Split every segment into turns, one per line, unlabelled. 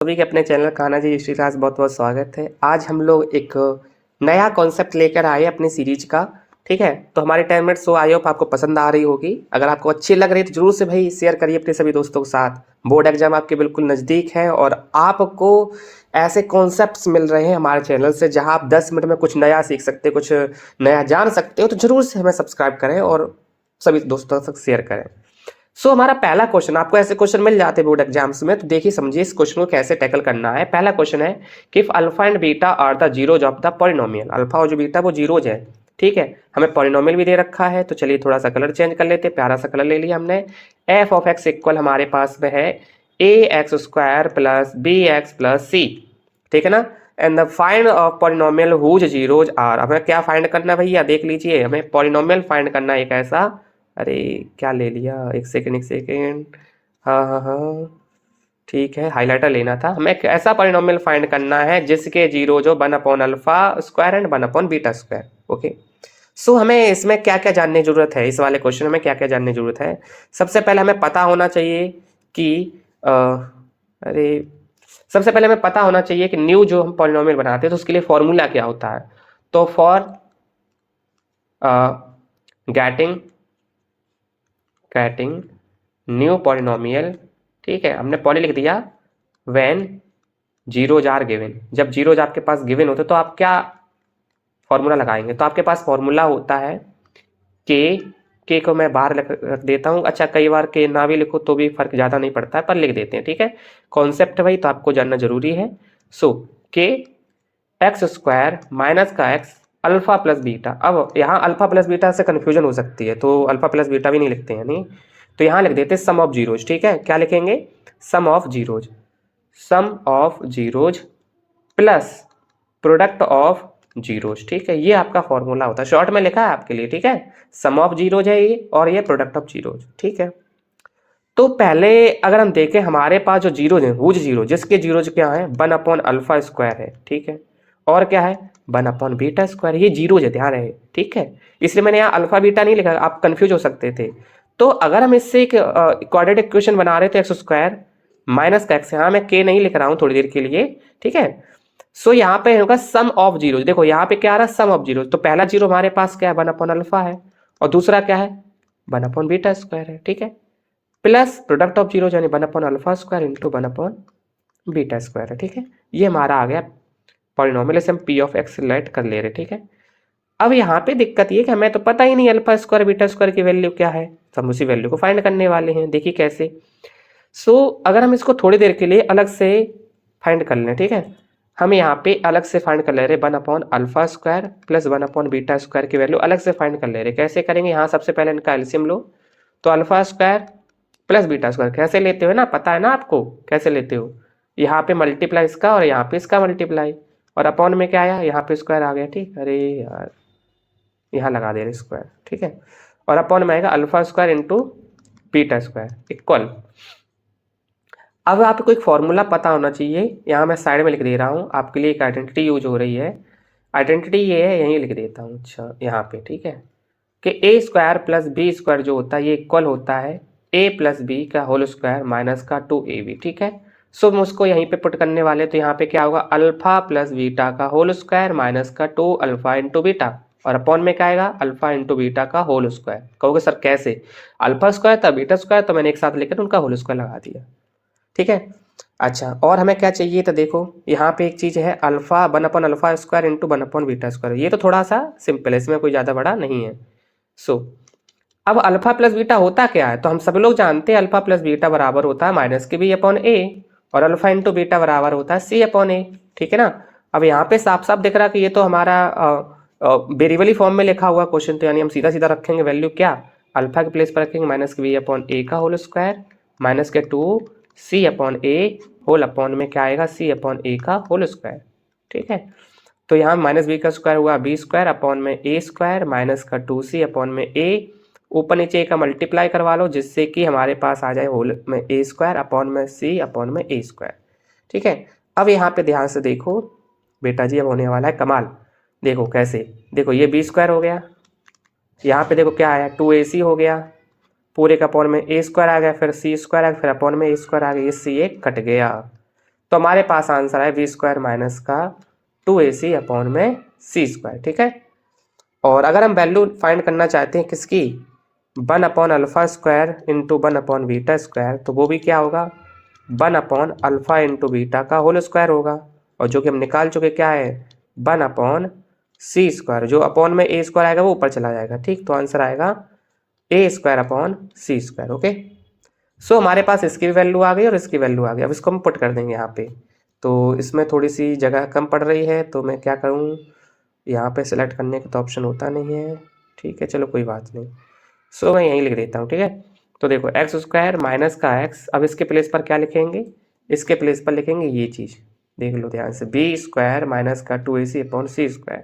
सभी के अपने चैनल खाना जी हिस्ट्री क्लास बहुत बहुत स्वागत है। आज हम लोग एक नया कॉन्सेप्ट लेकर आए अपनी सीरीज का। ठीक है, तो हमारी 10 मिनट शो आई होप आपको पसंद आ रही होगी। अगर आपको अच्छी लग रही है तो जरूर से भाई शेयर करिए अपने सभी दोस्तों के साथ। बोर्ड एग्जाम आपके बिल्कुल नज़दीक है और आपको ऐसे कॉन्सेप्ट्स मिल रहे हैं हमारे चैनल से जहां आप 10 मिनट में कुछ नया सीख सकते हो, कुछ नया जान सकते हो। तो जरूर से हमें सब्सक्राइब करें और सभी दोस्तों तक शेयर करें। हमारा पहला क्वेश्चन, आपको ऐसे क्वेश्चन मिल जाते हैं बोर्ड एग्जाम्स में, तो देखिए समझिए इस क्वेश्चन को कैसे टैकल करना है। पहला क्वेश्चन है कि if alpha and beta are the zeros of the polynomial. Alpha और जो बीटा वो जीरोज है। ठीक है, हमें पॉलिनोमियल भी दे रखा है, तो चलिए थोड़ा सा कलर चेंज कर लेते हैं। प्यारा सा कलर ले लिया हमने। एफ ऑफ एक्स इक्वल हमारे पास में है A x square plus B x plus C. ठीक है ना। And the find of polynomial whose zeros are. हमें क्या फाइंड करना है भैया, देख लीजिए। हमें पॉलिनोमियल फाइंड करना है एक ऐसा, अरे क्या ले लिया, एक सेकेंड। हाँ हाँ हाँ ठीक है, हाइलाइटर लेना था। हमें एक ऐसा पॉलिनोमियल फाइंड करना है जिसके जीरो जो 1 upon alpha square and 1 upon beta square. Okay, हमें इसमें क्या क्या जानने की जरूरत है, इस वाले क्वेश्चन में क्या क्या जानने की जरूरत है। सबसे पहले हमें पता होना चाहिए कि अरे सबसे पहले हमें पता होना चाहिए कि न्यू जो हम पॉलिनोमियल बनाते हैं तो उसके लिए फॉर्मूला क्या होता है। तो फॉर गेटिंग न्यू पॉलिनोमियल, ठीक है, हमने पॉली लिख दिया। व्हेन जीरोज आर गिवन, जब जीरोज आपके पास गिवन होते तो आप क्या फॉर्मूला लगाएंगे। तो आपके पास फॉर्मूला होता है के को मैं बाहर रख देता हूँ। अच्छा, कई बार के ना भी लिखो तो भी फर्क ज़्यादा नहीं पड़ता है, पर लिख देते हैं। ठीक है, कॉन्सेप्ट भाई तो आपको जानना जरूरी है। के एक्स स्क्वायर माइनस का एक्स अल्फा प्लस बीटा। अब यहाँ अल्फा प्लस बीटा से कन्फ्यूजन हो सकती है, तो अल्फा प्लस बीटा भी नहीं लिखते हैं, नहीं तो यहाँ लिख देते सम ऑफ जीरोज। ठीक है, क्या लिखेंगे, sum of zeros plus product of zeros. ठीक है, ये आपका फॉर्मूला होता है, शॉर्ट में लिखा है आपके लिए। ठीक है, सम ऑफ जीरोज है ये और ये प्रोडक्ट ऑफ जीरोज। ठीक है, तो पहले अगर हम देखें हमारे पास जो जीरोज है, वो जीरो जिसके जीरोज क्या है 1 अपॉन अल्फा स्क्वायर है। ठीक है, और क्या है 1 अपॉन बीटा स्क्वायर, ये जीरोज है, ध्यान रहे। ठीक है, इसलिए मैंने यहाँ अल्फा बीटा नहीं लिखा, आप कंफ्यूज हो सकते थे। तो अगर हम इससे एक क्वाड्रेटिक इक्वेशन बना रहे थे एक्स स्क्वायर माइनस का एक्स, यहाँ मैं के नहीं लिख रहा हूँ थोड़ी देर के लिए। ठीक है, यहाँ पे होगा सम ऑफ जीरोज। देखो यहाँ पे क्या आ रहा है, सम ऑफ जीरोज। तो पहला जीरो हमारे पास क्या है 1 अपॉन अल्फा है, और दूसरा क्या है 1 अपॉन बीटा स्क्वायर है। ठीक है, प्लस प्रोडक्ट ऑफ जीरो यानी 1 upon alpha square into 1 upon beta square है। ठीक है, ये हमारा आ गया पॉलिनोमियल, इसे हम पी ऑफ एक्स सिलेक्ट कर ले रहे। ठीक है, अब यहाँ पे दिक्कत ये कि हमें तो पता ही नहीं अल्फा स्क्वायर बीटा स्क्वायर की वैल्यू क्या है, तो हम उसी वैल्यू को फाइंड करने वाले हैं। देखिए कैसे। अगर हम इसको थोड़ी देर के लिए अलग से फाइंड कर लें, ठीक है, हम यहाँ पे अलग से फाइंड कर ले रहे 1 upon alpha square plus 1 upon beta square की वैल्यू अलग से फाइंड कर ले रहे। कैसे करेंगे, यहाँ सबसे पहले इनका एलसीएम लो। तो alpha square plus beta square कैसे लेते हो ना, पता है ना आपको कैसे लेते हो। यहाँ पे मल्टीप्लाई इसका और यहाँ पे इसका मल्टीप्लाई, और अपॉन में क्या आया, यहाँ पे स्क्वायर आ गया। ठीक, अरे यार यहाँ लगा दे रहे स्क्वायर। ठीक है, और अपॉन में आएगा alpha square into beta square equal. अब आपको एक फॉर्मूला पता होना चाहिए, यहाँ मैं साइड में लिख दे रहा हूँ आपके लिए, एक आइडेंटिटी यूज हो रही है। आइडेंटिटी ये है, यहीं लिख देता हूँ। अच्छा यहाँ पे ठीक है, कि ए स्क्वायर प्लस बी स्क्वायर जो होता है ये इक्वल होता है ए प्लस बी का होल स्क्वायर माइनस का 2ab। ठीक है, हम उसको यहीं पे पुट करने वाले, तो यहाँ पे क्या होगा अल्फा प्लस बीटा का होल स्क्वायर माइनस का 2 अल्फा इंटू बीटा, और अपॉन में क्या आएगा अल्फा इंटू बीटा का होल स्क्वायर। कहोगे सर कैसे, अल्फा स्क्वायर था बीटा स्क्वायर, तो मैंने एक साथ लेकर उनका होल स्क्वायर लगा दिया। ठीक है, अच्छा और हमें क्या चाहिए, तो देखो यहाँ पे एक चीज़ है alpha 1 upon alpha square into 1 upon beta square. ये तो थोड़ा सा सिंपल है, इसमें कोई ज़्यादा बड़ा नहीं है। अब अल्फा प्लस बीटा होता क्या है, तो हम सब लोग जानते हैं अल्फा प्लस बीटा बराबर होता है माइनस के बी अपॉन ए, और अल्फा इंटू बीटा बराबर होता है सी अपॉन ए। ठीक है ना, अब यहाँ पे साफ साफ दिख रहा है कि ये तो हमारा वेरिएबल फॉर्म में लिखा हुआ क्वेश्चन, तो यानी हम सीधा सीधा रखेंगे वैल्यू क्या, अल्फा के प्लेस पर रखेंगे माइनस के बी अपॉन ए का होल स्क्वायर माइनस के 2 सी अपॉन ए होल अपॉन में क्या आएगा सी अपॉन ए का होल स्क्वायर। ठीक है, तो यहाँ माइनस बी का स्क्वायर हुआ बी स्क्वायर अपॉन में ए स्क्वायर माइनस का 2c अपॉन में ए, ऊपर नीचे ए का मल्टीप्लाई करवा लो जिससे कि हमारे पास आ जाए होल में ए स्क्वायर अपॉन में सी अपॉन में ए स्क्वायर। ठीक है, अब यहाँ पे ध्यान से देखो बेटा जी, अब होने वाला है कमाल। देखो कैसे, देखो ये बी स्क्वायर हो गया, यहाँ पे देखो क्या आया 2ac हो गया, पूरे का अपॉन में ए स्क्वायर आ गया, फिर सी स्क्वायर आ गया, फिर अपॉन में ए स्क्वायर आ गया, ये सी ए कट गया। तो हमारे पास आंसर है v² माइनस का 2ac अपॉन में c², ठीक है। और अगर हम वैल्यू फाइंड करना चाहते हैं किसकी, 1 upon alpha square into 1 upon beta square, तो वो भी क्या होगा 1 अपॉन अल्फा इंटू बीटा का होल स्क्वायर होगा। और जो कि हम निकाल चुके क्या है 1 अपॉन c², जो अपॉन में a² आएगा वो ऊपर चला जाएगा, ठीक। तो आंसर आएगा a² अपॉन c², ओके। सो हमारे पास इसकी भी वैल्यू आ गई और इसकी वैल्यू आ गई। अब इसको हम पुट कर देंगे यहाँ पे। तो इसमें थोड़ी सी जगह कम पड़ रही है, तो मैं क्या करूँ, यहाँ पे सेलेक्ट करने का तो ऑप्शन होता नहीं है, ठीक है, चलो कोई बात नहीं। सो मैं यहीं लिख देता हूँ, ठीक है। तो देखो x² माइनस का x, अब इसके प्लेस पर क्या लिखेंगे, इसके प्लेस पर लिखेंगे ये चीज़, देख लो ध्यान से, b² माइनस का 2ac अपॉन c²।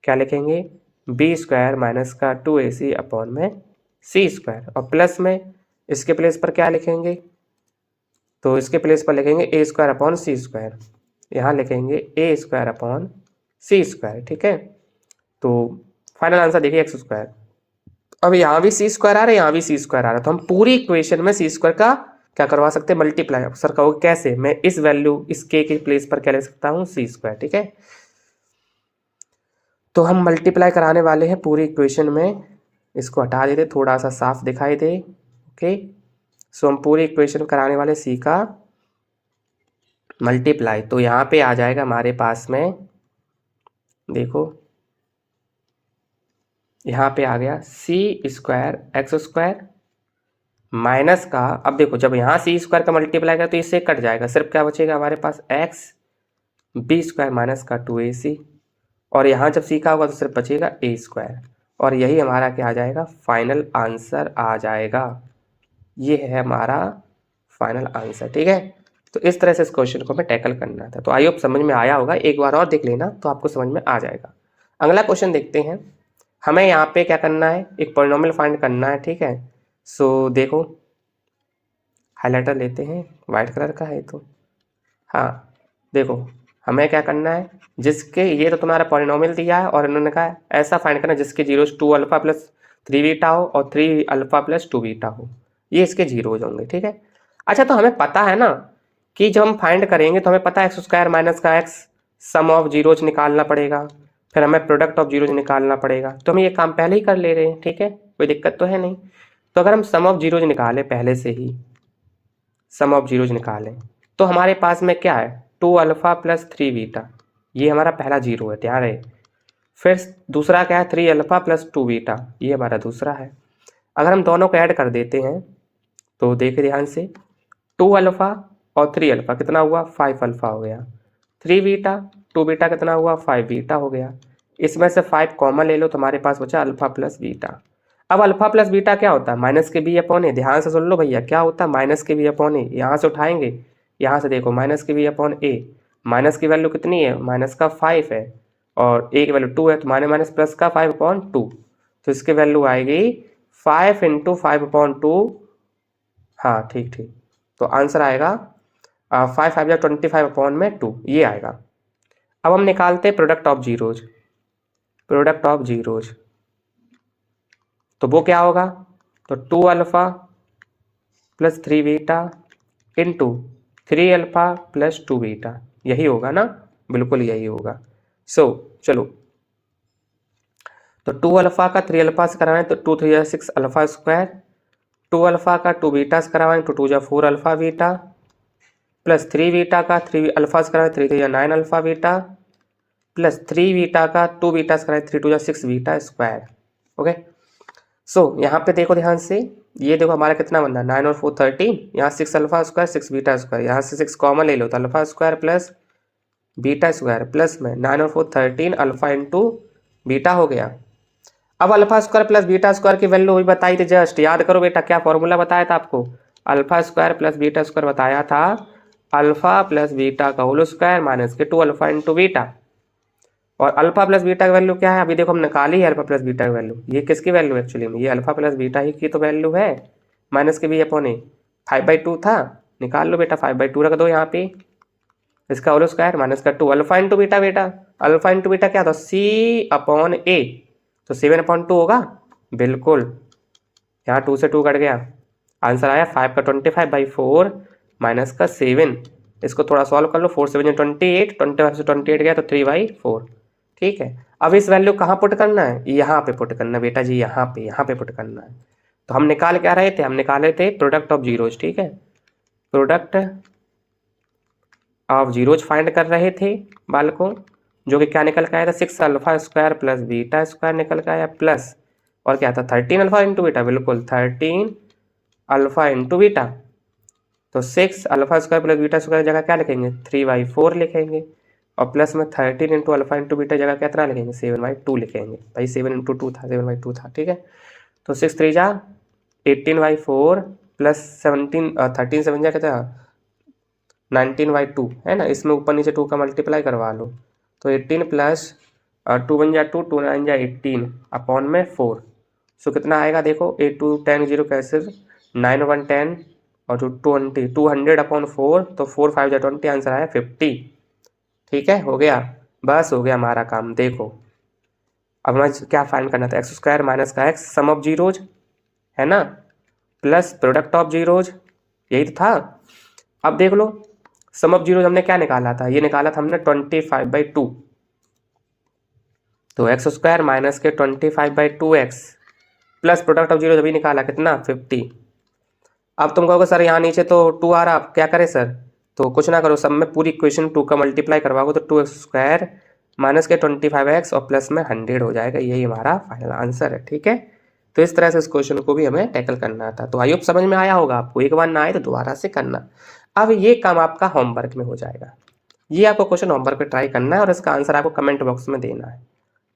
क्या लिखेंगे b² माइनस का 2ac अपॉन में c², और प्लस में इसके प्लेस पर क्या लिखेंगे, तो इसके प्लेस पर लिखेंगे a² अपॉन c², यहाँ लिखेंगे a² अपॉन c², ठीक है। तो फाइनल आंसर देखिए x²। अब यहाँ भी c² आ रहा है, यहाँ भी c² आ रहा है, तो हम पूरी इक्वेशन में c² का क्या करवा सकते हैं, मल्टीप्लाई। सर कहोगे कैसे, मैं इस वैल्यू इस k के प्लेस पर क्या ले सकता हूँ c², ठीक है। तो हम मल्टीप्लाई कराने वाले हैं पूरी इक्वेशन में, इसको हटा देते थोड़ा सा साफ दिखाई दे, ओके। सो हम पूरी इक्वेशन कराने वाले c का मल्टीप्लाई, तो यहाँ पे आ जाएगा हमारे पास में, देखो यहाँ पे आ गया c² x² माइनस का, अब देखो जब यहाँ c² का मल्टीप्लाई करें तो इससे कट जाएगा, सिर्फ क्या बचेगा हमारे पास x b² माइनस का 2ac, और यहाँ जब c का होगा तो सिर्फ बचेगा a², और यही हमारा क्या आ जाएगा, फाइनल आंसर आ जाएगा। ये है हमारा फाइनल आंसर, ठीक है। तो इस तरह से इस क्वेश्चन को हमें टैकल करना था। तो आई होप समझ में आया होगा, एक बार और देख लेना तो आपको समझ में आ जाएगा। अगला क्वेश्चन देखते हैं। हमें यहाँ पे क्या करना है, एक पॉलिनोमियल फाइंड करना है, ठीक है। सो देखो हाइलाइटर लेते हैं, वाइट कलर का है तो, हाँ देखो हमें क्या करना है, जिसके ये तो तुम्हारा पॉलिनोमियल दिया है और इन्होंने कहा ऐसा फाइंड करना जिसके जीरो 2 अल्फा प्लस 3 बीटा हो और 3 अल्फा प्लस 2 बीटा हो, ये इसके जीरो हो जाएंगे, ठीक है। अच्छा तो हमें पता है ना कि जब हम फाइंड करेंगे तो हमें पता है x² माइनस का x सम ऑफ जीरोज निकालना पड़ेगा, फिर हमें प्रोडक्ट ऑफ जीरोज निकालना पड़ेगा। तो हम ये काम पहले ही कर ले रहे हैं, ठीक है, कोई दिक्कत तो है नहीं। तो अगर हम सम ऑफ जीरोज निकालें, पहले से ही सम ऑफ जीरोज निकालें, तो हमारे पास में क्या है 2 अल्फा प्लस 3 बीटा, ये हमारा पहला जीरो है, ध्यान रहे। फिर दूसरा क्या है 3 अल्फा प्लस 2 बीटा, ये हमारा दूसरा है। अगर हम दोनों को ऐड कर देते हैं तो देखिए ध्यान से, 2 अल्फा और 3 अल्फा कितना हुआ 5 अल्फा हो गया, 3 बीटा 2 बीटा कितना हुआ 5 बीटा हो गया। इसमें से 5 कॉमन ले लो तो हमारे पास बचा अल्फा प्लस बीटा। अब अल्फा प्लस बीटा क्या होता है, माइनस के बी अपॉन ए, ध्यान से सुन लो भैया, क्या होता है माइनस के बी अपॉन ए, यहाँ से उठाएंगे, यहाँ से देखो माइनस के बी अपॉन ए, माइनस की वैल्यू कितनी है, माइनस का 5 है और ए की वैल्यू 2 है, तो माइनस माइनस प्लस का 5 अपॉन 2, तो इसकी वैल्यू आएगी 5 इंटू 5 अपॉन 2, हाँ ठीक ठीक, तो आंसर आएगा 5 5 या 25 अपॉन में 2, ये आएगा। अब हम निकालते हैं product of zeros, product of zeros, तो वो क्या होगा, तो 2 alpha plus 3 beta into 3 alpha plus 2 beta, यही होगा ना, बिल्कुल यही होगा। सो चलो, तो 2 अल्फा का 3 अल्फा से कराएं तो 2 3 6 अल्फा स्क्वायर, 2 अल्फा का 2 बीटा से कराएं तो 2 4 अल्फा बीटा, प्लस 3 बीटा का 3 अल्फा से कराएं 3 3 9 अल्फा बीटा, प्लस 3 बीटा का 2 बीटा से कराएं 3 2 6 बीटा स्क्वायर, ओके। सो यहाँ पे देखो ध्यान से, ये देखो हमारा कितना बनना 9 और 4 13, यहाँ 6 अल्फा स्क्वायर 6 बीटा स्क्वायर, यहाँ से 6 कॉमन ले लो तो alpha square plus beta square, plus में 9 और 4 13 अल्फा इंटू बीटा हो गया। अब alpha square plus beta square की वैल्यू भी बताई थी, जस्ट याद करो बेटा, क्या फॉर्मूला बताया था आपको, alpha square plus beta square बताया था, अल्फा प्लस बीटा का होल स्क्वायर माइनस के 2 अल्फा इंटू बीटा। और अल्फा प्लस बीटा की वैल्यू क्या है, अभी देखो हम निकाली है अल्फा प्लस बीटा की वैल्यू, ये किसकी वैल्यू एक्चुअली में, ये अल्फा प्लस बीटा ही की तो वैल्यू है, माइनस के बी अपॉन ए, 5/2 था, निकाल लो बेटा 5/2 रख दो यहाँ पे, इसका होल स्क्वायर माइनस का 2 अल्फा इंटू बीटा, बेटा अल्फा इंटू बीटा क्या था सी अपॉन ए, तो 7/2 होगा, बिल्कुल, यहाँ 2 से 2 कट गया, आंसर आया 5 का 25/4 माइनस का 7, इसको थोड़ा सॉल्व कर लो। 4 7 28, 25 से 28 गया तो 3/4। ठीक है, अब इस वैल्यू कहाँ पुट करना है, यहाँ पे पुट करना है बेटा जी, यहाँ पे पुट करना है। तो हम निकाल क्या रहे थे, हम निकाले थे प्रोडक्ट ऑफ जीरोज। ठीक है, प्रोडक्ट ऑफ जीरोज फाइंड कर रहे थे बालकों, जो कि क्या निकल के आया था, 6 alpha square plus beta square निकल के आया, प्लस और क्या था 13 अल्फा इंटू बीटा, बिल्कुल 13 अल्फा इंटू बीटा। तो 6 alpha square plus beta square जगह क्या लिखेंगे, 3/4 लिखेंगे, और प्लस में 13 इंटू अल्फा इंटू बीटा जगह कितना लिखेंगे, 7/2 लिखेंगे। भाई 7 इंटू 2 था, 7/2 था। ठीक है, तो 6 3 जा 18/4 प्लस 17 13 7 जा कितना 19/2 है ना, इसमें ऊपर नीचे 2 का मल्टीप्लाई करवा लो। तो 18 प्लस 2 1 जा 2, 2 9 जा 18 अपॉन में 4। सो कितना आएगा देखो, 8 2 10 0 कैसे 9 1 10 और 20 200 अपॉन 4, तो 4 5 जा 20, आंसर आया 50। ठीक है, हो गया, बस हो गया हमारा काम। देखो अब हमें क्या फाइंड करना था, एक्स स्क्वायर माइनस का एक्स सम ऑफ जीरोज है ना, प्लस प्रोडक्ट ऑफ जीरोज, यही तो था। अब देख लो सम ऑफ जीरोज हमने क्या निकाला था, ये निकाला था हमने 25/2। तो एक्स स्क्वायर माइनस के 25/2x plus product of zeros अभी निकाला कितना 50। अब तुम कहोगे सर यहाँ नीचे तो 2 आ रहा, अब क्या करें सर, तो कुछ ना करो, सब में पूरी इक्वेशन 2 का मल्टीप्लाई करवाओगे तो 2x स्क्वायर माइनस के 25x और प्लस में 100 हो जाएगा। यही हमारा फाइनल आंसर है। ठीक है, तो इस तरह से इस क्वेश्चन को भी हमें टैकल करना था। तो आई होप समझ में आया होगा आपको, एक बार ना आए तो दोबारा से करना। अब ये काम आपका होमवर्क में हो जाएगा, ये आपको क्वेश्चन होमवर्क पे ट्राई करना है और इसका आंसर आपको कमेंट बॉक्स में देना है।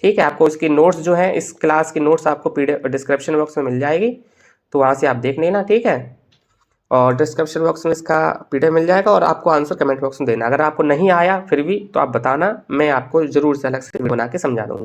ठीक है, आपको इसकी नोट्स जो है, इस क्लास की नोट्स आपको PDF डिस्क्रिप्शन बॉक्स में मिल जाएगी, तो वहाँ से आप देख लेना। ठीक है, और डिस्क्रिप्शन बॉक्स में इसका PDF मिल जाएगा और आपको आंसर कमेंट बॉक्स में देना। अगर आपको नहीं आया फिर भी तो आप बताना, मैं आपको ज़रूर से अलग से बना के समझा दूँगा।